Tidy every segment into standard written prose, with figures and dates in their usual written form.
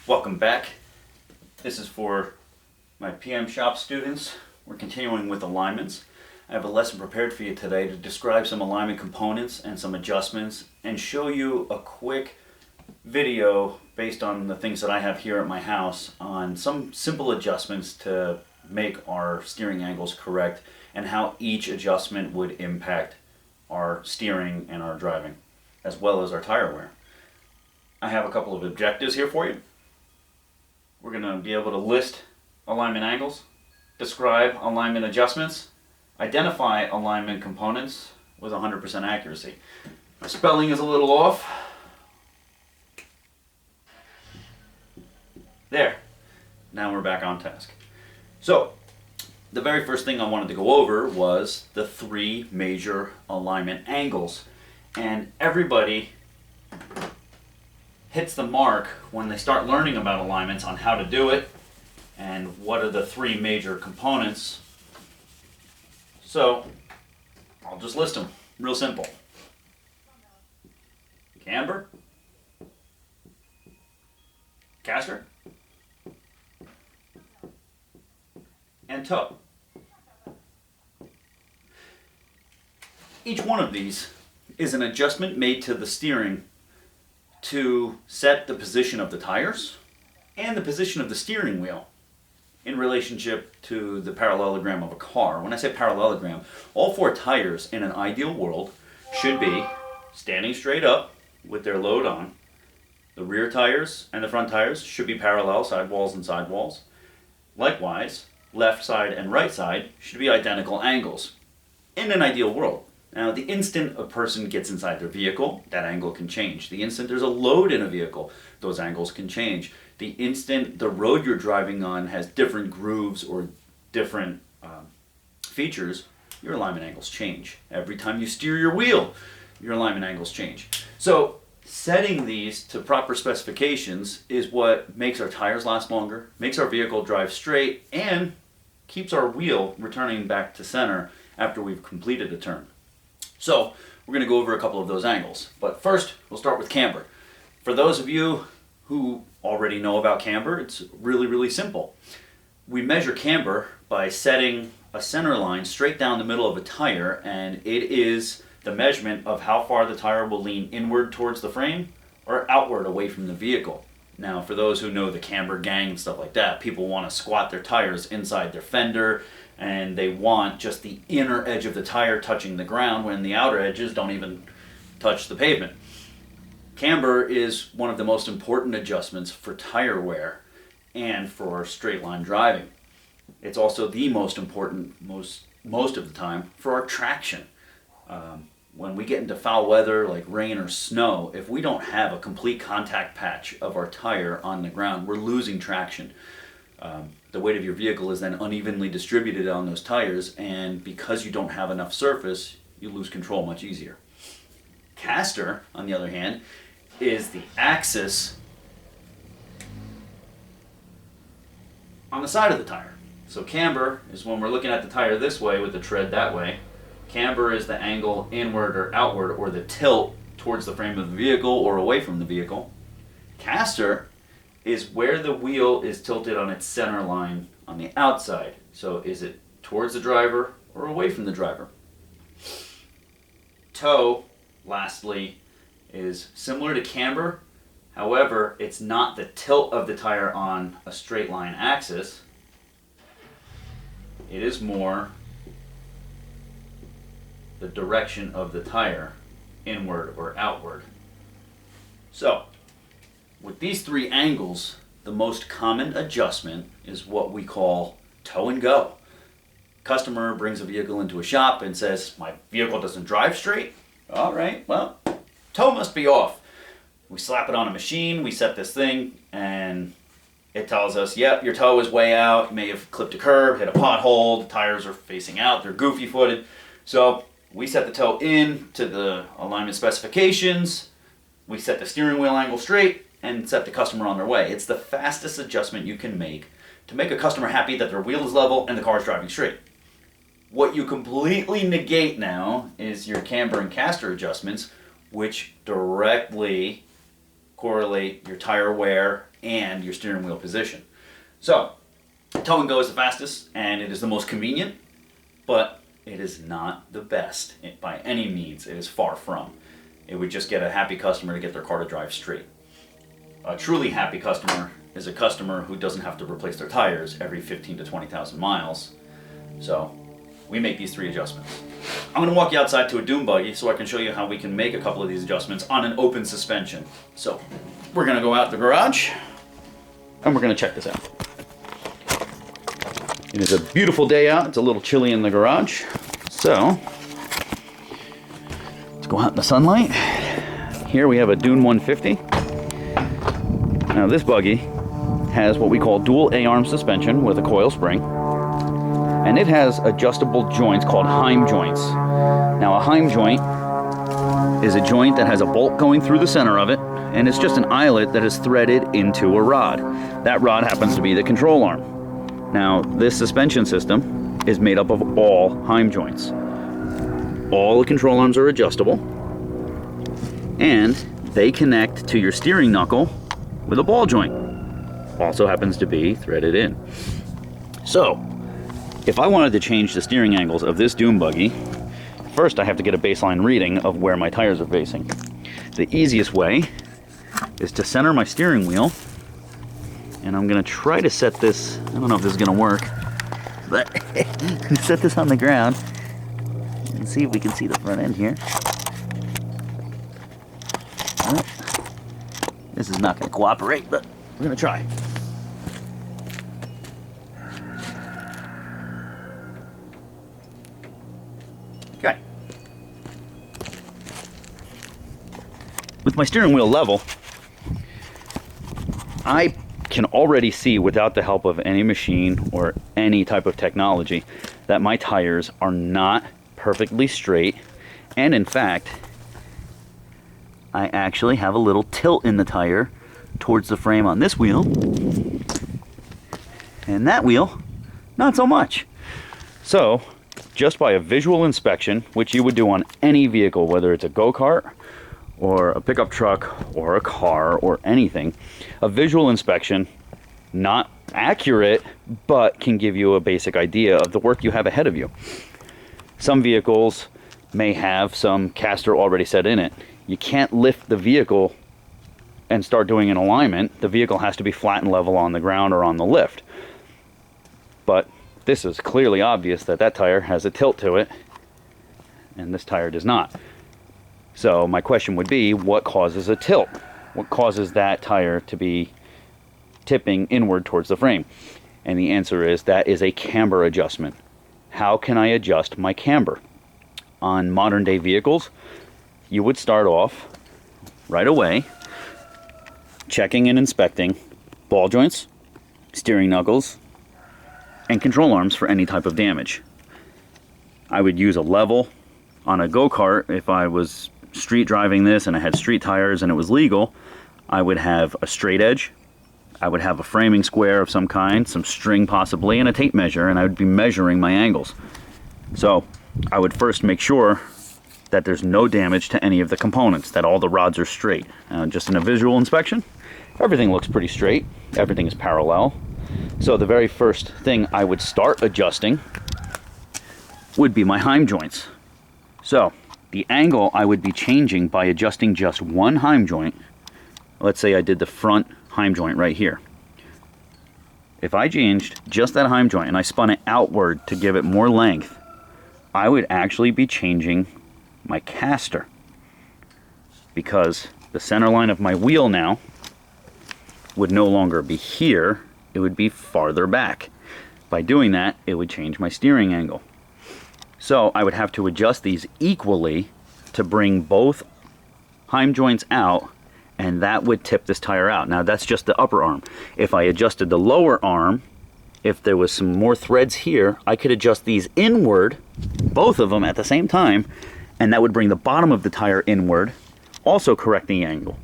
Welcome back. This is for my PM shop students. We're continuing with alignments. I have a lesson prepared for you today to describe some alignment components and some adjustments and show you a quick video based on the things that I have here at my house on some simple adjustments to make our steering angles correct and how each adjustment would impact our steering and our driving as well as our tire wear. I have a couple of objectives here for you. We're going to be able to list alignment angles, describe alignment adjustments, identify alignment components with 100% accuracy. My spelling is a little off. There. Now we're back on task. So, the very first thing I wanted to go over was the three major alignment angles. And everybody hits the mark when they start learning about alignments on how to do it and what are the three major components. So I'll just list them. Real simple. Camber, caster, and toe. Each one of these is an adjustment made to the steering to set the position of the tires and the position of the steering wheel in relationship to the parallelogram of a car. When I say parallelogram, all four tires in an ideal world should be standing straight up with their load on. The rear tires and the front tires should be parallel, sidewalls and sidewalls. Likewise, left side and right side should be identical angles in an ideal world. Now, the instant a person gets inside their vehicle, that angle can change. The instant there's a load in a vehicle, those angles can change. The instant the road you're driving on has different grooves or different features, your alignment angles change. Every time you steer your wheel, your alignment angles change. So, setting these to proper specifications is what makes our tires last longer, makes our vehicle drive straight, and keeps our wheel returning back to center after we've completed a turn. So, we're going to go over a couple of those angles. But first, we'll start with camber. For those of you who already know about camber, it's really simple. We measure camber by setting a center line straight down the middle of a tire, and it is the measurement of how far the tire will lean inward towards the frame or outward away from the vehicle. Now, for those who know the camber gang and stuff like that, people want to squat their tires inside their fender, and they want just the inner edge of the tire touching the ground when the outer edges don't even touch the pavement. Camber is one of the most important adjustments for tire wear and for straight line driving. It's also the most important, most of the time, for our traction. When we get into foul weather like rain or snow, if we don't have a complete contact patch of our tire on the ground, we're losing traction. The weight of your vehicle is then unevenly distributed on those tires, and because you don't have enough surface, you lose control much easier. Caster, on the other hand, is the axis on the side of the tire. So camber is when we're looking at the tire this way with the tread that way. Camber is the angle inward or outward, or the tilt towards the frame of the vehicle or away from the vehicle. Caster is where the wheel is tilted on its center line on the outside. So is it towards the driver or away from the driver? Toe, lastly, is similar to camber. However, it's not the tilt of the tire on a straight line axis. It is more the direction of the tire, inward or outward. So, with these three angles, the most common adjustment is what we call toe and go. Customer brings a vehicle into a shop and says, my vehicle doesn't drive straight. All right, well, toe must be off. We slap it on a machine, we set this thing, and it tells us, yep, your toe is way out, you may have clipped a curb, hit a pothole, the tires are facing out, they're goofy footed. So we set the toe in to the alignment specifications, we set the steering wheel angle straight, and set the customer on their way. It's the fastest adjustment you can make to make a customer happy that their wheel is level and the car is driving straight. What you completely negate now is your camber and caster adjustments, which directly correlate your tire wear and your steering wheel position. So, toe and go is the fastest, and it is the most convenient, but it is not the best by any means. It is far from. It would just get a happy customer to get their car to drive straight. A truly happy customer is a customer who doesn't have to replace their tires every 15 to 20,000 miles. So we make these 3 adjustments. I'm going to walk you outside to a dune buggy so I can show you how we can make a couple of these adjustments on an open suspension. So we're going to go out the garage and we're going to check this out. It is a beautiful day out. It's a little chilly in the garage. So let's go out in the sunlight. Here we have a Dune 150. Now this buggy has what we call dual A-arm suspension with a coil spring. And it has adjustable joints called Heim Joints. Now a Heim joint is a joint that has a bolt going through the center of it, and it's just an eyelet that is threaded into a rod. That rod happens to be the control arm. Now this suspension system is made up of all Heim joints. All the control arms are adjustable, and they connect to your steering knuckle with a ball joint. Also happens to be threaded in. So, if I wanted to change the steering angles of this dune buggy, first I have to get a baseline reading of where my tires are facing. The easiest way is to center my steering wheel, and I'm going to try to set this, I don't know if this is going to work, but set this on the ground and see if we can see the front end here. This is not going to cooperate, but we're going to try. Okay. With my steering wheel level, I can already see, without the help of any machine or any type of technology, that my tires are not perfectly straight, and in fact I actually have a little tilt in the tire towards the frame on this wheel, and that wheel not so much. So just by a visual inspection, which you would do on any vehicle, whether it's a go-kart or a pickup truck or a car or anything, a visual inspection, not accurate, but can give you a basic idea of the work you have ahead of you. Some vehicles may have some caster already set in it. You can't lift the vehicle and start doing an alignment. The vehicle has to be flat and level on the ground or on the lift. But this is clearly obvious that that tire has a tilt to it, and this tire does not. So my question would be, what causes a tilt? What causes that tire to be tipping inward towards the frame? And the answer is, that is a camber adjustment. How can I adjust my camber? On modern day vehicles, you would start off right away checking and inspecting ball joints, steering knuckles, and control arms for any type of damage. I would use a level on a go-kart. If I was street driving this and I had street tires and it was legal, I would have a straight edge, I would have a framing square of some kind, some string possibly, and a tape measure, and I would be measuring my angles. So I would first make sure that there's no damage to any of the components, that all the rods are straight. Just in a visual inspection, everything looks pretty straight, everything is parallel. So the very first thing I would start adjusting would be my Heim joints. So the angle I would be changing by adjusting just one Heim joint, let's say I did the front Heim joint right here. If I changed just that Heim joint and I spun it outward to give it more length, I would actually be changing my caster, because the center line of my wheel now would no longer be here, it would be farther back. By doing that, it would change my steering angle. So I would have to adjust these equally to bring both Heim joints out, and that would tip this tire out. Now that's just the upper arm. If I adjusted the lower arm, if there was some more threads here, I could adjust these inward, both of them at the same time, and that would bring the bottom of the tire inward, also correcting the angle.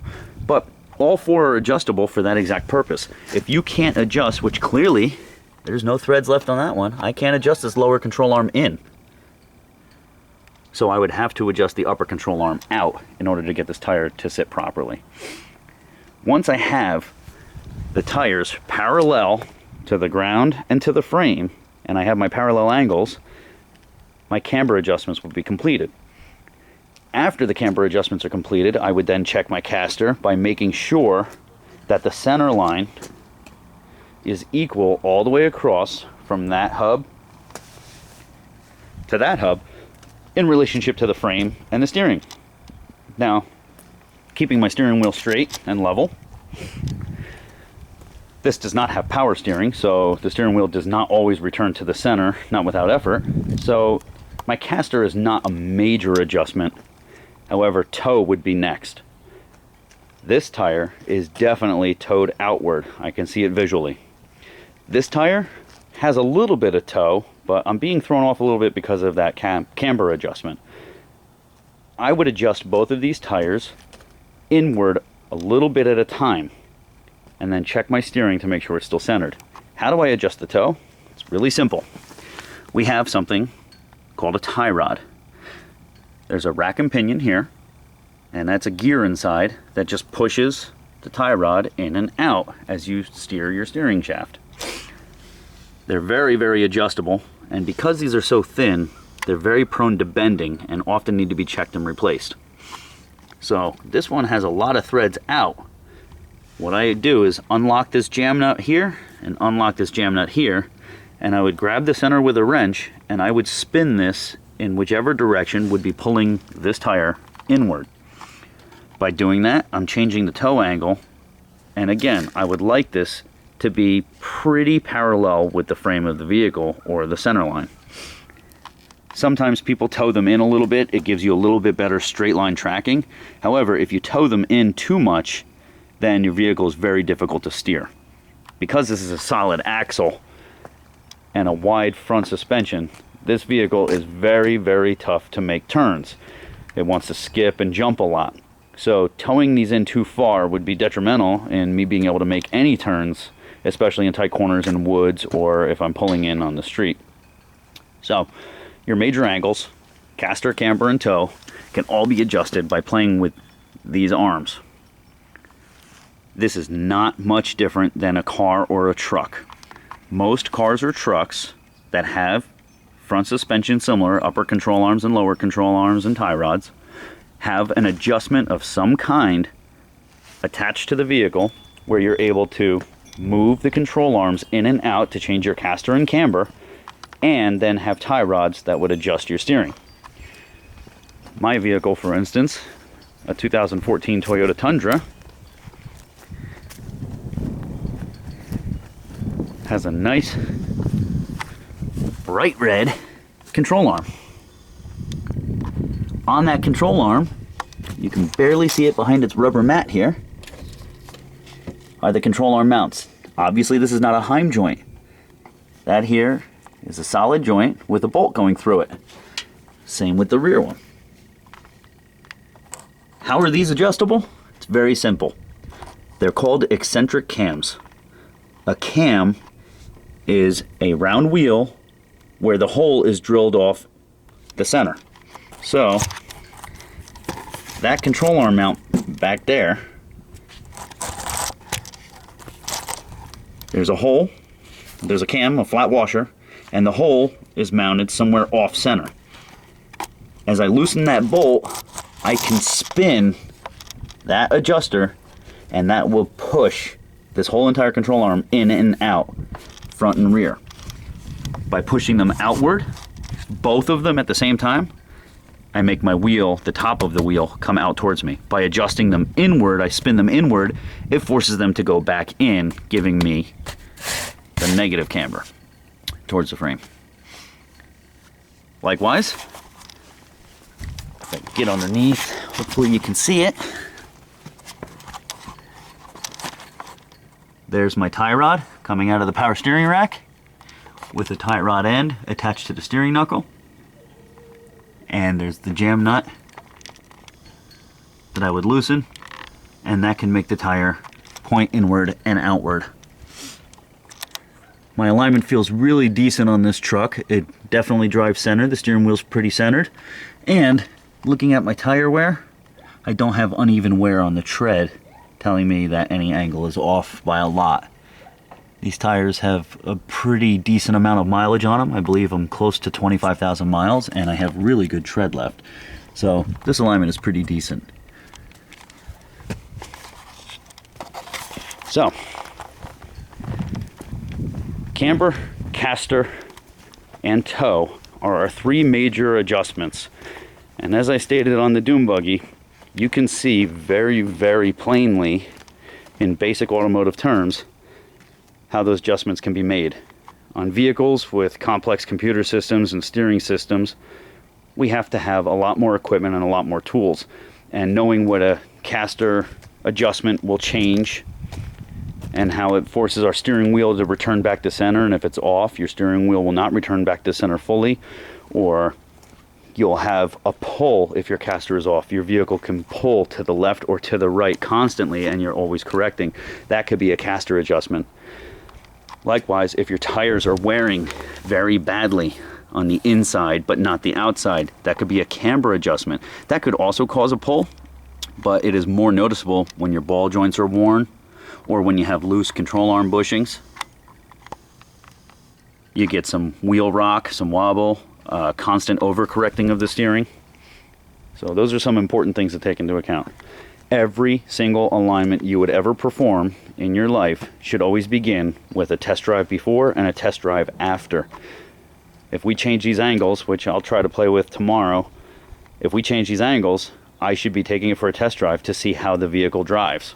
But all four are adjustable for that exact purpose. If you can't adjust, which clearly there's no threads left on that one, I can't adjust this lower control arm in. So I would have to adjust the upper control arm out in order to get this tire to sit properly. Once I have the tires parallel to the ground and to the frame, and I have my parallel angles, my camber adjustments will be completed. After the camber adjustments are completed, I would then check my caster by making sure that the center line is equal all the way across from that hub to that hub in relationship to the frame and the steering. Now, keeping my steering wheel straight and level. This does not have power steering, so the steering wheel does not always return to the center, not without effort. So my caster is not a major adjustment. However, toe would be next. This tire is definitely toed outward. I can see it visually. This tire has a little bit of toe, but I'm being thrown off a little bit because of that camber adjustment. I would adjust both of these tires inward a little bit at a time, and then check my steering to make sure it's still centered. How do I adjust the toe? It's really simple. We have something called a tie rod. There's a rack and pinion here, and that's a gear inside that just pushes the tie rod in and out as you steer your steering shaft. They're very, very adjustable, and because these are so thin, they're very prone to bending and often need to be checked and replaced. So this one has a lot of threads out. What I do is unlock this jam nut here and unlock this jam nut here, and I would grab the center with a wrench and I would spin this in whichever direction would be pulling this tire inward. By doing that, I'm changing the toe angle, and again, I would like this to be pretty parallel with the frame of the vehicle or the center line. Sometimes people toe them in a little bit. It gives you a little bit better straight line tracking. However, if you toe them in too much, then your vehicle is very difficult to steer. Because this is a solid axle and a wide front suspension, this vehicle is very, very tough to make turns. It wants to skip and jump a lot. So towing these in too far would be detrimental in me being able to make any turns, especially in tight corners in woods or if I'm pulling in on the street. So your major angles, caster, camber, and toe, can all be adjusted by playing with these arms. This is not much different than a car or a truck. Most cars or trucks that have front suspension similar, upper control arms and lower control arms and tie rods, have an adjustment of some kind attached to the vehicle where you're able to move the control arms in and out to change your caster and camber, and then have tie rods that would adjust your steering. My vehicle, for instance, a 2014 Toyota Tundra, has a nice bright red control arm. On that control arm, you can barely see it behind its rubber mat here, are the control arm mounts. Obviously this is not a Heim joint. That here is a solid joint with a bolt going through it. Same with the rear one. How are these adjustable? It's very simple. They're called eccentric cams. A cam is a round wheel where the hole is drilled off the center. So that control arm mount back there, there's a hole, there's a cam, a flat washer, and the hole is mounted somewhere off center. As I loosen that bolt, I can spin that adjuster, and that will push this whole entire control arm in and out, front and rear. By pushing them outward, both of them at the same time, I make my wheel, the top of the wheel, come out towards me. By adjusting them inward, I spin them inward, it forces them to go back in, giving me the negative camber towards the frame. Likewise, if I get underneath, hopefully you can see it. There's my tie rod coming out of the power steering rack with the tie rod end attached to the steering knuckle. And there's the jam nut that I would loosen, and that can make the tire point inward and outward. My alignment feels really decent on this truck. It definitely drives centered. The steering wheel's pretty centered. And looking at my tire wear, I don't have uneven wear on the tread telling me that any angle is off by a lot. These tires have a pretty decent amount of mileage on them. I believe I'm close to 25,000 miles, and I have really good tread left. So this alignment is pretty decent. So, camber, caster, and toe are our three major adjustments. And as I stated on the dune buggy, you can see very, very plainly in basic automotive terms how those adjustments can be made. On vehicles with complex computer systems and steering systems, we have to have a lot more equipment and a lot more tools. And knowing what a caster adjustment will change and how it forces our steering wheel to return back to center, and if it's off, your steering wheel will not return back to center fully, or you'll have a pull if your caster is off. Your vehicle can pull to the left or to the right constantly, and you're always correcting. That could be a caster adjustment. Likewise, if your tires are wearing very badly on the inside but not the outside, that could be a camber adjustment. That could also cause a pull, but it is more noticeable when your ball joints are worn or when you have loose control arm bushings. You get some wheel rock, some wobble, constant overcorrecting of the steering. So those are some important things to take into account. Every single alignment you would ever perform in your life should always begin with a test drive before and a test drive after. If we change these angles, which I'll try to play with tomorrow, if we change these angles, I should be taking it for a test drive to see how the vehicle drives.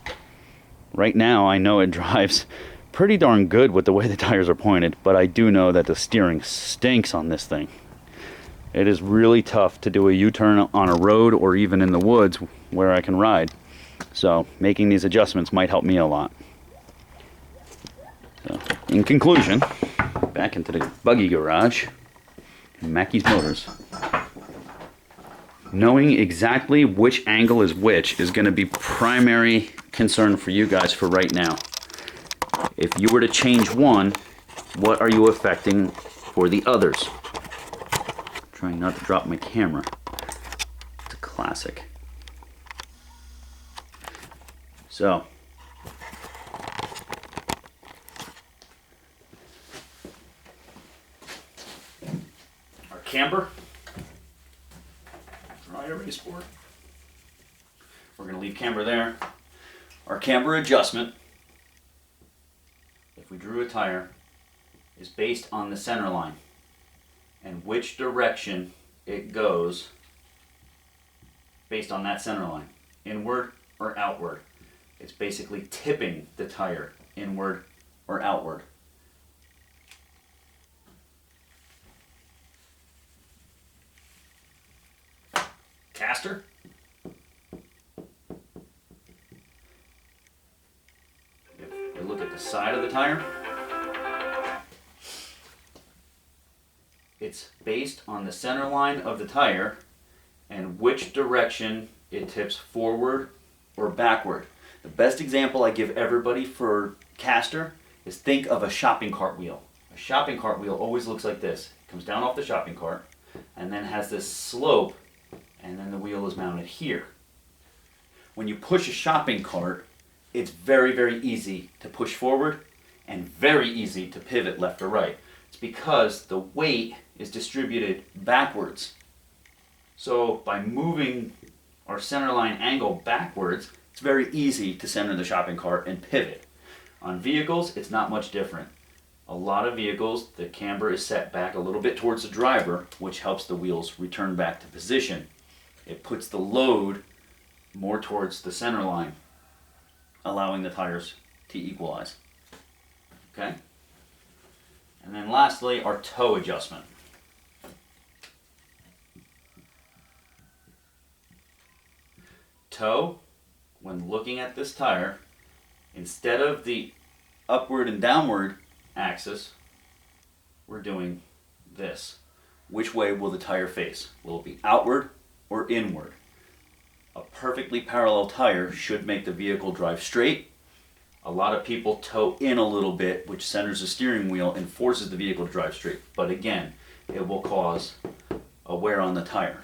Right now, I know it drives pretty darn good with the way the tires are pointed, but I do know that the steering stinks on this thing. It is really tough to do a U-turn on a road or even in the woods where I can ride. So making these adjustments might help me a lot. So, in conclusion, back into the buggy garage, Mackey's Motors. Knowing exactly which angle is which is going to be primary concern for you guys for right now. If you were to change one, what are you affecting for the others? Trying not to drop my camera. It's a classic. So, our camber, dry erase board. We're going to leave camber there. Our camber adjustment, if we drew a tire, is based on the center line and which direction it goes based on that center line, inward or outward. It's basically tipping the tire inward or outward. Caster. If we look at the side of the tire, it's based on the center line of the tire and which direction it tips forward or backward. The best example I give everybody for caster is think of a shopping cart wheel. A shopping cart wheel always looks like this. It comes down off the shopping cart and then has this slope, and then the wheel is mounted here. When you push a shopping cart, it's very, very easy to push forward and very easy to pivot left or right. It's because the weight is distributed backwards. So by moving our center line angle backwards, it's very easy to center the shopping cart and pivot. On vehicles, it's not much different. A lot of vehicles, the camber is set back a little bit towards the driver, which helps the wheels return back to position. It puts the load more towards the center line, allowing the tires to equalize. Okay? And then lastly, our toe adjustment. Toe, when looking at this tire, instead of the upward and downward axis, we're doing this. Which way will the tire face? Will it be outward or inward? A perfectly parallel tire should make the vehicle drive straight. A lot of people toe in a little bit, which centers the steering wheel and forces the vehicle to drive straight. But again, it will cause a wear on the tire.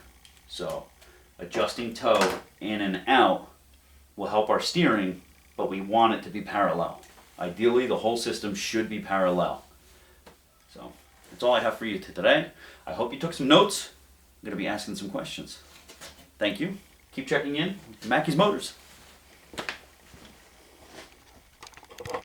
So adjusting toe in and out will help our steering but we want it to be parallel. Ideally, the whole system should be parallel. So that's all I have for you today. I hope you took some notes. I'm going to be asking some questions. Thank you. Keep checking in. Mackey's Motors.